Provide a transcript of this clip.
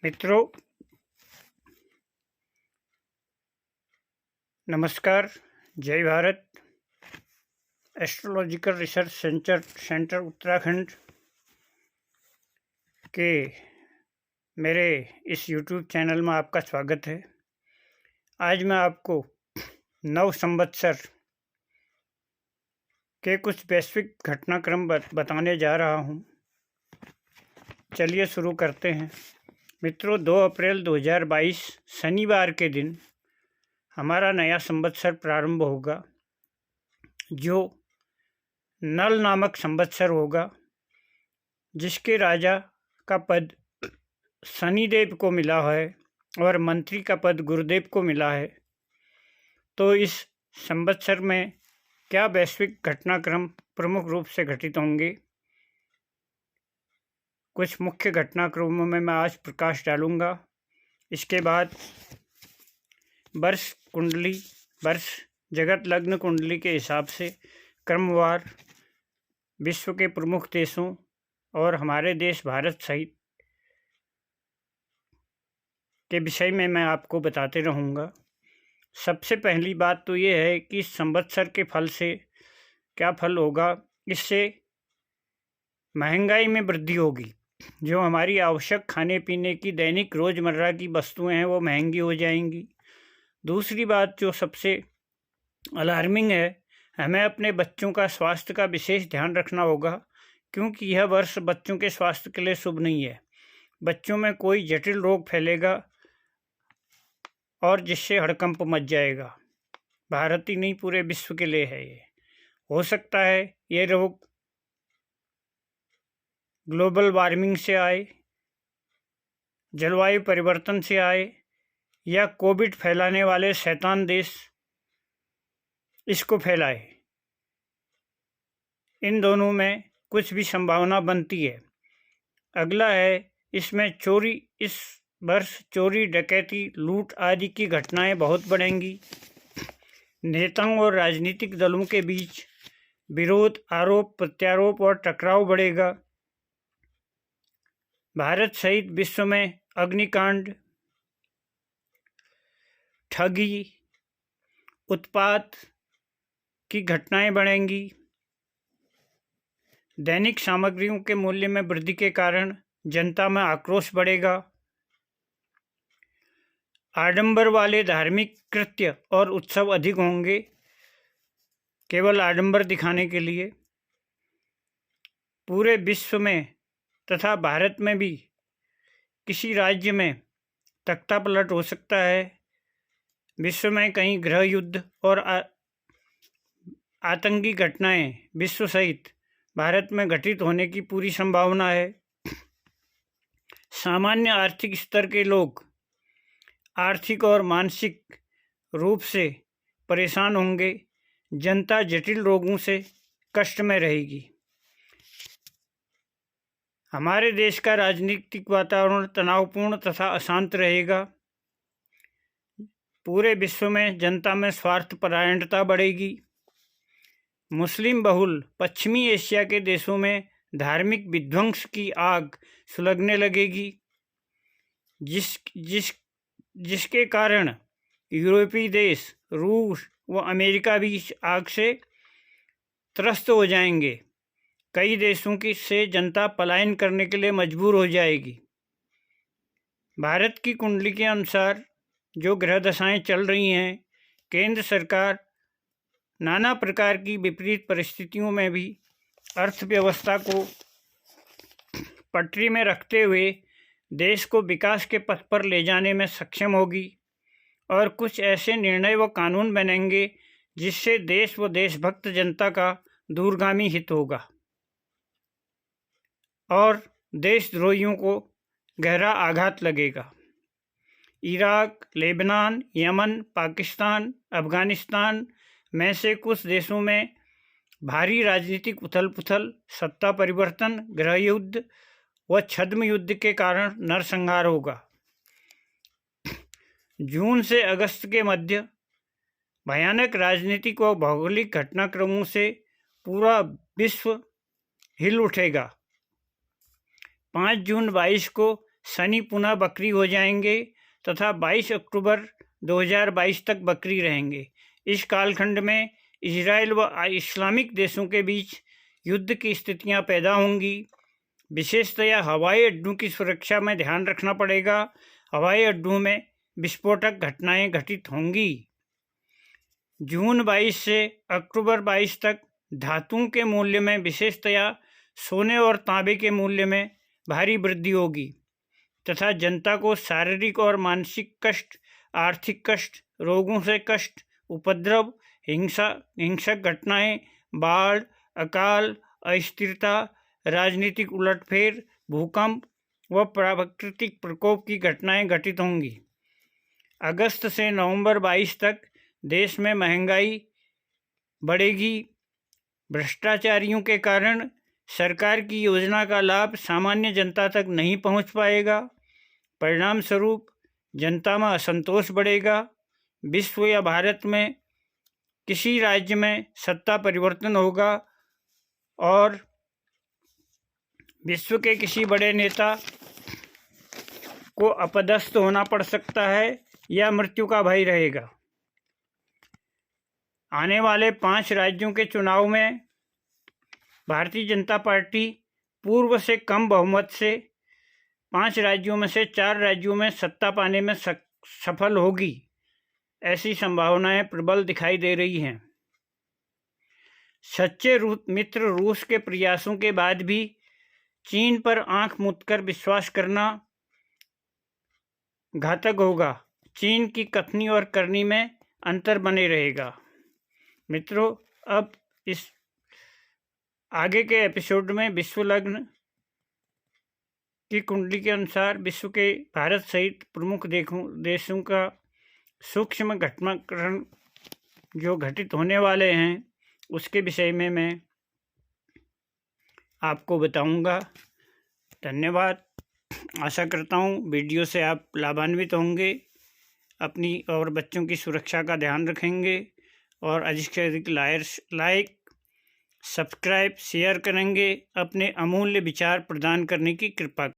मित्रों, नमस्कार। जय Bharat. Astrological research centre Uttarakhand के मेरे इस YouTube चैनल में आपका स्वागत है। आज मैं आपको नव संवत्सर के कुछ वैश्विक घटनाक्रम बताने जा रहा हूं। चलिए शुरू करते हैं। मित्रों, 2 अप्रैल 2022 शनिवार के दिन हमारा नया संवत्सर प्रारंभ होगा, जो नल नामक संवत्सर होगा, जिसके राजा का पद शनिदेव को मिला है और मंत्री का पद गुरुदेव को मिला है। तो इस संवत्सर में क्या वैश्विक घटनाक्रम प्रमुख रूप से घटित होंगे, कुछ मुख्य घटनाक्रमों में मैं आज प्रकाश डालूंगा। इसके बाद वर्ष जगत लग्न कुंडली के हिसाब से क्रमवार विश्व के प्रमुख देशों और हमारे देश भारत सहित के विषय में मैं आपको बताते रहूँगा। सबसे पहली बात तो ये है कि संवत्सर के फल से क्या फल होगा। इससे महंगाई में वृद्धि होगी। जो हमारी आवश्यक खाने पीने की दैनिक रोज़मर्रा की वस्तुएं हैं वो महंगी हो जाएंगी। दूसरी बात जो सबसे अलार्मिंग है, हमें अपने बच्चों का स्वास्थ्य का विशेष ध्यान रखना होगा, क्योंकि यह वर्ष बच्चों के स्वास्थ्य के लिए शुभ नहीं है। बच्चों में कोई जटिल रोग फैलेगा और जिससे हड़कंप मच जाएगा। भारत ही नहीं, पूरे विश्व के लिए है ये। हो सकता है ये रोग ग्लोबल वार्मिंग से आए, जलवायु परिवर्तन से आए, या कोविड फैलाने वाले शैतान देश इसको फैलाए। इन दोनों में कुछ भी संभावना बनती है। अगला है, इसमें इस वर्ष चोरी, डकैती, लूट आदि की घटनाएं बहुत बढ़ेंगी। नेताओं और राजनीतिक दलों के बीच विरोध, आरोप प्रत्यारोप और टकराव बढ़ेगा। भारत सहित विश्व में अग्निकांड, ठगी, उत्पात की घटनाएं बढ़ेंगी। दैनिक सामग्रियों के मूल्य में वृद्धि के कारण जनता में आक्रोश बढ़ेगा। आडंबर वाले धार्मिक कृत्य और उत्सव अधिक होंगे, केवल आडंबर दिखाने के लिए। पूरे विश्व में तथा भारत में भी किसी राज्य में तख्ता पलट हो सकता है। विश्व में कहीं गृह युद्ध और आतंकी घटनाएं विश्व सहित भारत में घटित होने की पूरी संभावना है। सामान्य आर्थिक स्तर के लोग आर्थिक और मानसिक रूप से परेशान होंगे। जनता जटिल रोगों से कष्ट में रहेगी। हमारे देश का राजनीतिक वातावरण तनावपूर्ण तथा अशांत रहेगा। पूरे विश्व में जनता में स्वार्थपरायणता बढ़ेगी। मुस्लिम बहुल पश्चिमी एशिया के देशों में धार्मिक विध्वंस की आग सुलगने लगेगी, जिसके कारण यूरोपीय देश, रूस व अमेरिका भी इस आग से त्रस्त हो जाएंगे। कई देशों से जनता पलायन करने के लिए मजबूर हो जाएगी। भारत की कुंडली के अनुसार जो ग्रह दशाएं चल रही हैं, केंद्र सरकार नाना प्रकार की विपरीत परिस्थितियों में भी अर्थव्यवस्था को पटरी में रखते हुए देश को विकास के पथ पर ले जाने में सक्षम होगी। और कुछ ऐसे निर्णय व कानून बनेंगे जिससे देश व देशभक्त जनता का दूरगामी हित होगा और देशद्रोहियों को गहरा आघात लगेगा। Iraq, Lebanon, Yemen, Pakistan, Afghanistan में से कुछ देशों में भारी राजनीतिक उथल-पुथल, सत्ता परिवर्तन, गृह युद्ध व छद्म युद्ध के कारण नरसंहार होगा। जून से अगस्त के मध्य भयानक राजनीतिक व भौगोलिक घटनाक्रमों से पूरा विश्व हिल उठेगा। 5 जून 22 को शनि पुनः बकरी हो जाएंगे तथा 22 अक्टूबर 2022 तक बकरी रहेंगे। इस कालखंड में इजराइल व इस्लामिक देशों के बीच युद्ध की स्थितियां पैदा होंगी। विशेषतया हवाई अड्डों की सुरक्षा में ध्यान रखना पड़ेगा। हवाई अड्डों में विस्फोटक घटनाएं घटित होंगी। जून 22 से अक्टूबर 22 तक धातुओं के मूल्य में विशेषतया सोने और तांबे के मूल्य में भारी वृद्धि होगी तथा जनता को शारीरिक और मानसिक कष्ट, आर्थिक कष्ट, रोगों से कष्ट, उपद्रव, हिंसक घटनाएं, बाढ़, अकाल, अस्थिरता, राजनीतिक उलटफेर, भूकंप व प्राकृतिक प्रकोप की घटनाएं घटित होंगी। अगस्त से नवंबर 22 तक देश में महंगाई बढ़ेगी। भ्रष्टाचारियों के कारण सरकार की योजना का लाभ सामान्य जनता तक नहीं पहुंच पाएगा। परिणाम स्वरूप जनता में असंतोष बढ़ेगा। विश्व या भारत में किसी राज्य में सत्ता परिवर्तन होगा और विश्व के किसी बड़े नेता को अपदस्थ होना पड़ सकता है या मृत्यु का भय रहेगा। आने वाले 5 राज्यों के चुनाव में भारतीय जनता पार्टी पूर्व से कम बहुमत से 5 राज्यों में से 4 राज्यों में सत्ता पाने में सफल होगी। ऐसी संभावनाएं प्रबल दिखाई दे रही हैं। सच्चे मित्र रूस के प्रयासों के बाद भी चीन पर आंख मूंदकर विश्वास करना घातक होगा। चीन की कथनी और करनी में अंतर बने रहेगा। मित्रों, अब इस आगे के एपिसोड में विश्व लग्न की कुंडली के अनुसार विश्व के भारत सहित प्रमुख देशों का सूक्ष्म घटनाक्रम जो घटित होने वाले हैं उसके विषय में मैं आपको बताऊंगा। धन्यवाद। आशा करता हूं वीडियो से आप लाभान्वित होंगे, अपनी और बच्चों की सुरक्षा का ध्यान रखेंगे और अधिक से अधिक लाइक, सब्सक्राइब, शेयर करेंगे। अपने अमूल्य विचार प्रदान करने की कृपा